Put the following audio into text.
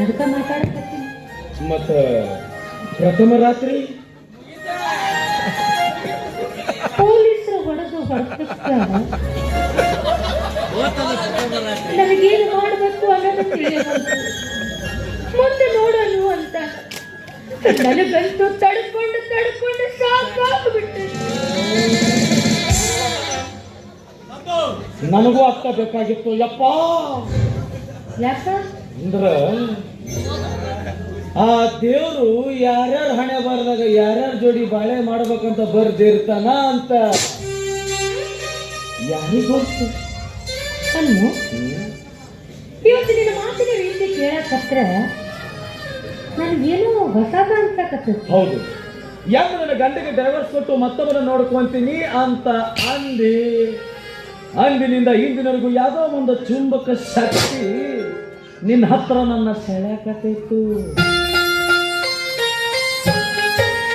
ಅದಕ್ಕೆ ಮಾತಾಡಕತ್ತೀನಿ. ಮತ್ತ ಪ್ರಥಮ ರಾತ್ರಿ ಪೊಲೀಸರು ಹೊಡೆದು ನನಗೇನು ಮಾಡಬೇಕು ಅನ್ನೋದು ತಿಳಿಯಬಾರ್ದು. ಮುಂದೆ ನೋಡಲು ಅಂತ ನನಗಂತೂ ತಡ್ಕೊಂಡು ಸಾಕಾಗ್ಬಿಟ್ಟು. ನನಗೂ ಅರ್ಥ ಬೇಕಾಗಿತ್ತು ಯಪ್ಪ. ಯಾಕ ಅಂದ್ರ ಆ ದೇವ್ರು ಯಾರ್ಯಾರ ಹಣೆ ಬಾರದಾಗ ಯಾರ್ಯಾರ ಜೋಡಿ ಬಾಳೆ ಮಾಡ್ಬೇಕಂತ ಬರ್ದಿರ್ತಾನ ಅಂತ ಯಾರಿಗ ಗೊತ್ತು? ಅನ್ನು ಇವತ್ತು ನಿನ್ನ ಮಾತಿನ ರೀತಿ ಕೇಳಕತ್ರ ನನಗೇನೋ ಹೊಸದ ಅನ್ಸಕತ್ತೈತಿ. ಹೌದು, ಯಾಕೆ ನನ್ನ ಗಂಡಗೆ ಡೈವರ್ಸ್ ಕೊಟ್ಟು ಮತ್ತೊಬ್ಬನ ನೋಡ್ಕೊಂತೀನಿ ಅಂತ ಅಂದಿನಿಂದ ಇಂದಿನವರೆಗೂ ಯಾವುದೋ ಒಂದು ಚುಂಬಕ ಶಕ್ತಿ ನಿನ್ನ ಹತ್ರ ನನ್ನ ಸೆಳೆಯಕತ್ತಿತ್ತು.